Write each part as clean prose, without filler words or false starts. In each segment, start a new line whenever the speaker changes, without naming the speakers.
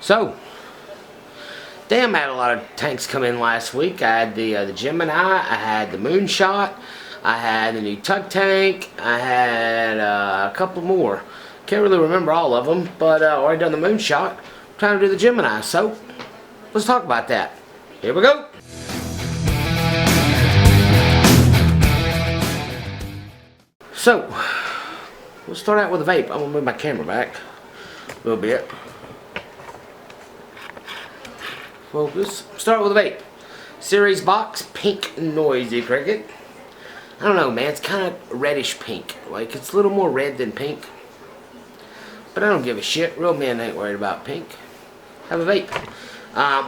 So, damn, I had a lot of tanks come in last week. I had the Gemini, I had the Moonshot, I had the new Tug Tank, I had a couple more. Can't really remember all of them, but already done the Moonshot. I'm trying to do the Gemini, so let's talk about that. Here we go. So, we'll start out with a vape. I'm going to move my camera back a little bit. Focus. Start with a vape. Series box, pink noisy cricket. I don't know, man. It's kind of reddish pink. Like, it's a little more red than pink. But I don't give a shit. Real men ain't worried about pink. Have a vape.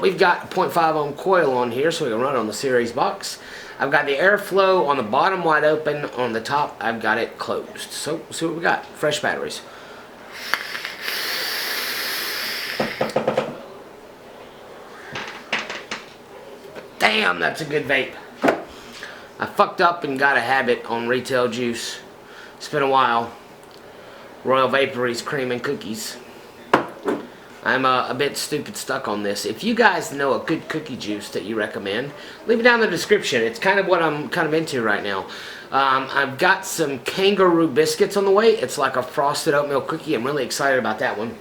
We've got a 0.5 ohm coil on here, so we can run it on the series box. I've got the airflow on the bottom wide open. On the top, I've got it closed. So, see what we got. Fresh batteries. Damn, that's a good vape. I fucked up and got a habit on retail juice. It's been a while. Royal Vapore's cream and cookies. I'm a bit stupid stuck on this. If you guys know a good cookie juice that you recommend, leave it down in the description. It's kind of what I'm kind of into right now. I've got some kangaroo biscuits on the way. It's like a frosted oatmeal cookie. I'm really excited about that one.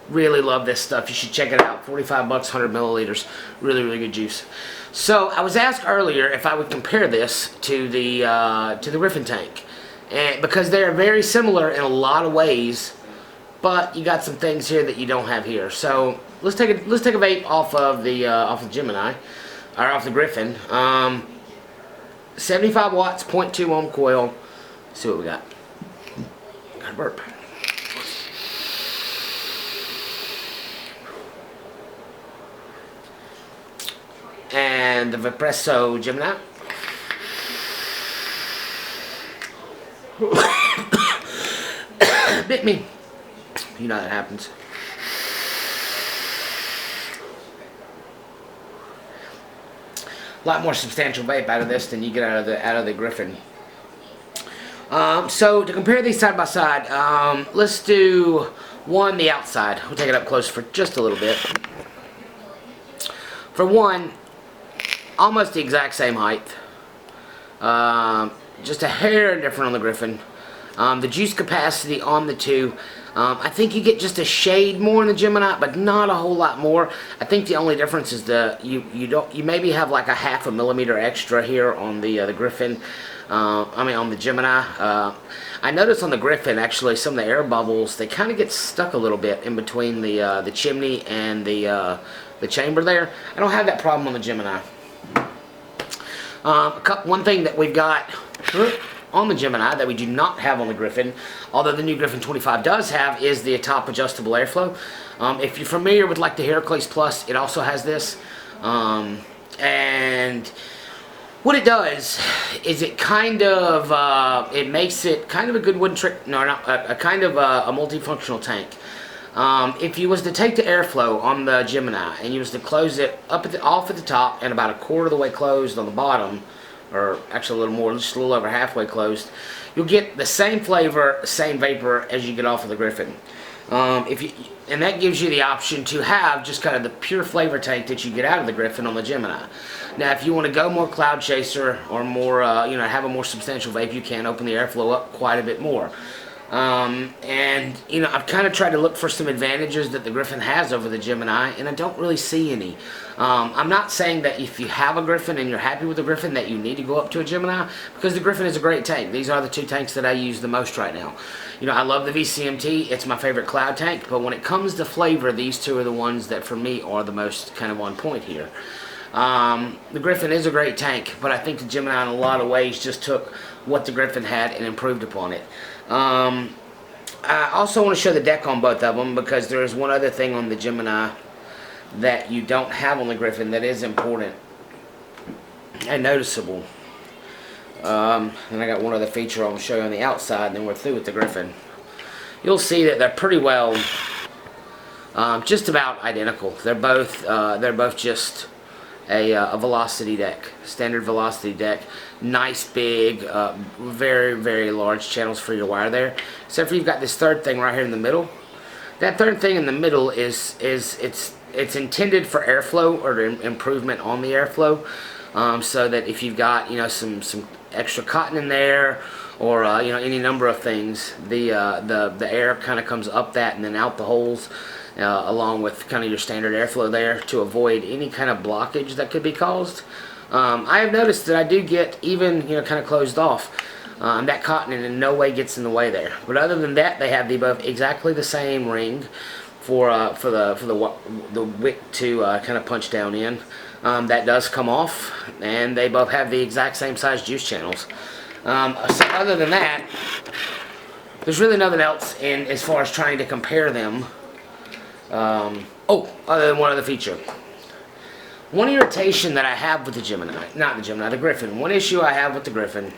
Really love this stuff. You should check it out. 45 bucks, 100 milliliters. Really, really good juice. So I was asked earlier if I would compare this to the Griffin tank, and because they are very similar in a lot of ways, but you got some things here that you don't have here. So let's take a vape off of the Gemini, or off the Griffin. 75 watts, 0.2 ohm coil. Let's see what we got. Got a burp. And the Vaporesso Gemini. Bit me. You know that happens. A lot more substantial vape out of this than you get out of the Griffin. So to compare these side by side, let's do one the outside. We'll take it up close for just a little bit. For one, almost the exact same height. Just a hair different on the Griffin. The juice capacity on the two, I think you get just a shade more in the Gemini, but not a whole lot more. I think the only difference is you maybe have like a half a millimeter extra here on the Griffin. On the Gemini. I noticed on the Griffin, actually, some of the air bubbles, they kind of get stuck a little bit in between the chimney and the chamber there. I don't have that problem on the Gemini. One thing that we've got on the Gemini that we do not have on the Griffin, although the new Griffin 25 does have, is the top adjustable airflow. If you're familiar with like the Heracles Plus, it also has this. And what it does is it kind of, it makes it kind of a good wooden trick, no, not a kind of a multifunctional tank. If you was to take the airflow on the Gemini and you was to close it off at the top and about a quarter of the way closed on the bottom, or actually a little more, just a little over halfway closed, you'll get the same flavor, same vapor as you get off of the Griffin. And that gives you the option to have just kind of the pure flavor tank that you get out of the Griffin on the Gemini. Now, if you want to go more cloud chaser or more, have a more substantial vape, you can open the airflow up quite a bit more. I've kind of tried to look for some advantages that the Griffin has over the Gemini, and I don't really see any. I'm not saying that if you have a Griffin and you're happy with the Griffin that you need to go up to a Gemini, because the Griffin is a great tank. These are the two tanks that I use the most right now. I love the VCMT. It's my favorite cloud tank, but when it comes to flavor, these two are the ones that for me are the most kind of on point here. The Griffin is a great tank, but I think the Gemini in a lot of ways just took what the Griffin had and improved upon it. I also want to show the deck on both of them, because there is one other thing on the Gemini that you don't have on the Griffin that is important and noticeable. And I got one other feature I'll show you on the outside, and then we're through with the Griffin. You'll see that they're pretty well just about identical. They're both just a velocity deck, standard velocity deck. Nice big, very, very large channels for your wire there. Except for you've got this third thing right here in the middle. That third thing in the middle is it's intended for airflow or improvement on the airflow, so that if you've got some extra cotton in there, or any number of things, the air kind of comes up that and then out the holes, along with kind of your standard airflow there, to avoid any kind of blockage that could be caused. I have noticed that I do get even kind of closed off. That cotton in no way gets in the way there. But other than that, they have exactly the same ring for the wick to kind of punch down in. That does come off, and they both have the exact same size juice channels. So other than that, there's really nothing else in as far as trying to compare them. Other than one other feature. One irritation that I have with the the Griffin. One issue I have with the Griffin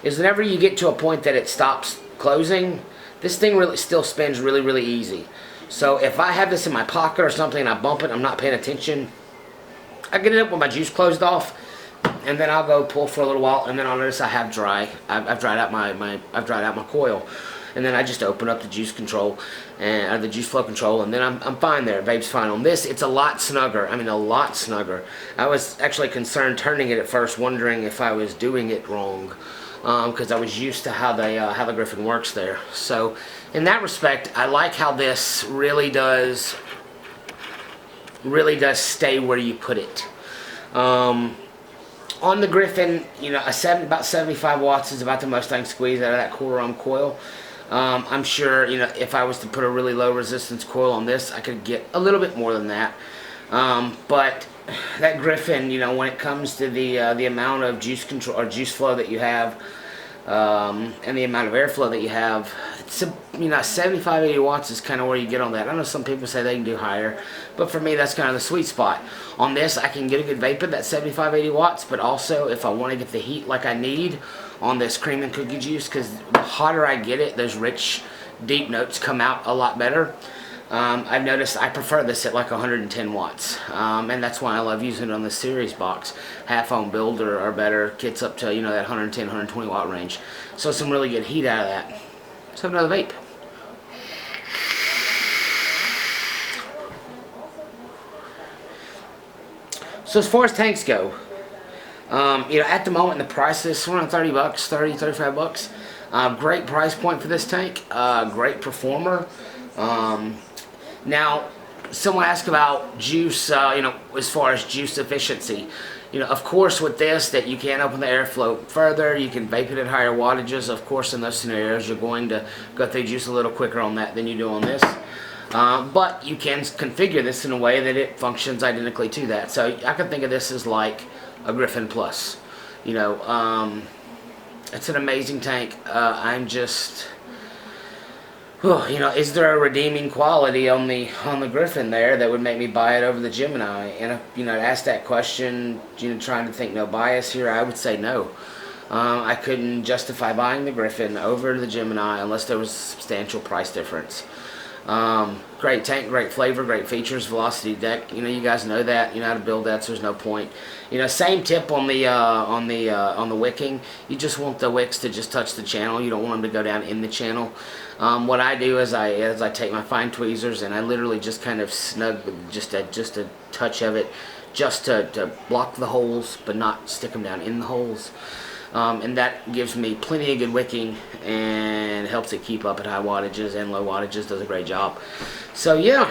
is whenever you get to a point that it stops closing, this thing really still spins really easy. So if I have this in my pocket or something and I bump it, I'm not paying attention, I get it up with my juice closed off, and then I'll go pull for a little while, and then I'll notice I've dried out my coil, and then I just open up the juice control and the juice flow control, and then I'm fine there. Vapes fine. On this, it's a lot snugger. I mean, a lot snugger. I was actually concerned turning it at first, wondering if I was doing it wrong, because I was used to how the Griffin works there. So in that respect, I like how this really does stay where you put it. On the Griffin, about 75 watts is about the most I can squeeze out of that quarter ohm coil. I'm sure, if I was to put a really low resistance coil on this, I could get a little bit more than that. But that Griffin, when it comes to the amount of juice control or juice flow that you have, and the amount of airflow that you have, it's 75, 80 watts is kind of where you get on that. I know some people say they can do higher, but for me that's kind of the sweet spot. On this, I can get a good vape at that 75, 80 watts, but also if I want to get the heat like I need on this cream and cookie juice, because the hotter I get it, those rich, deep notes come out a lot better. I've noticed I prefer this at like 110 watts, and that's why I love using it on the series box. Half ohm build or better kits up to that 110, 120 watt range. So some really good heat out of that. Let's have another vape. So as far as tanks go, at the moment the price is around 30 bucks, 30, 35 bucks. Great price point for this tank. Great performer. Now, someone asked about juice, as far as juice efficiency. Of course with this, that you can open the airflow further, you can vape it at higher wattages. Of course in those scenarios you're going to go through juice a little quicker on that than you do on this. But you can configure this in a way that it functions identically to that. So I can think of this as like a Griffin Plus. It's an amazing tank. I'm just... is there a redeeming quality on the Griffin there that would make me buy it over the Gemini? And to ask that question, trying to think no bias here, I would say no. I couldn't justify buying the Griffin over the Gemini unless there was a substantial price difference. Great tank, great flavor, great features, velocity deck. You guys know that. You know how to build that, so there's no point. Same tip on the wicking. You just want the wicks to just touch the channel. You don't want them to go down in the channel. What I do is I take my fine tweezers and I literally just kind of snug just a touch of it, just to block the holes, but not stick them down in the holes. And that gives me plenty of good wicking and helps it keep up at high wattages and low wattages. Does a great job. So yeah,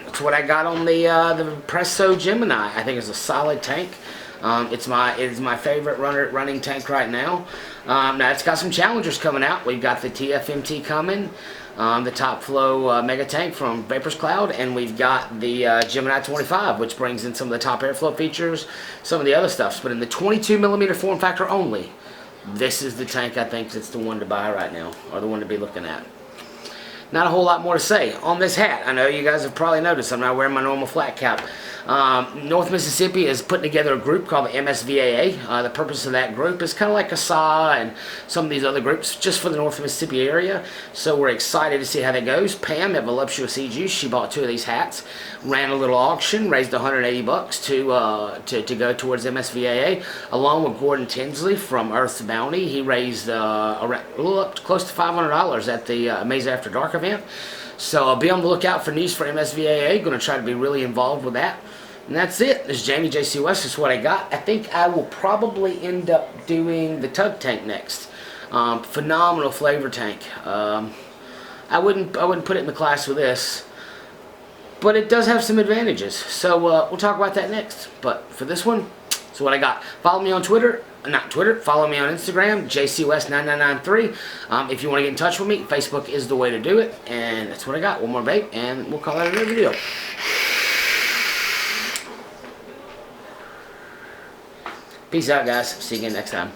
that's what I got on the Vaporesso Gemini. I think it's a solid tank. It is my favorite running tank right now. Now it's got some challengers coming out. We've got the TFMT coming, the Top Flow Mega Tank from Vapors Cloud, and we've got the Gemini 25, which brings in some of the top airflow features, some of the other stuffs. But in the 22mm form factor only, this is the tank I think that's the one to buy right now, or the one to be looking at. Not a whole lot more to say on this hat. I know you guys have probably noticed I'm not wearing my normal flat cap. North Mississippi is putting together a group called the MSVAA. The purpose of that group is kind of like CASA and some of these other groups just for the North Mississippi area. So we're excited to see how that goes. Pam at Voluptuous E-Juice, she bought 2 of these hats, ran a little auction, raised 180 bucks to go towards MSVAA, along with Gordon Tinsley from Earth's Bounty. He raised a little up to close to $500 at the Maze After Dark event. So be on the lookout for news for MSVAA. Going to try to be really involved with that. And that's it. This is Jamie JC West. This is what I got. I think I will probably end up doing the Tug Tank next. Phenomenal flavor tank. I wouldn't put it in the class with this, but it does have some advantages. So we'll talk about that next. But for this one, that's what I got. Follow me on Twitter. Not Twitter. Follow me on Instagram, JCWest9993. If you want to get in touch with me, Facebook is the way to do it. And that's what I got. One more vape, and we'll call that another video. Peace out, guys. See you again next time.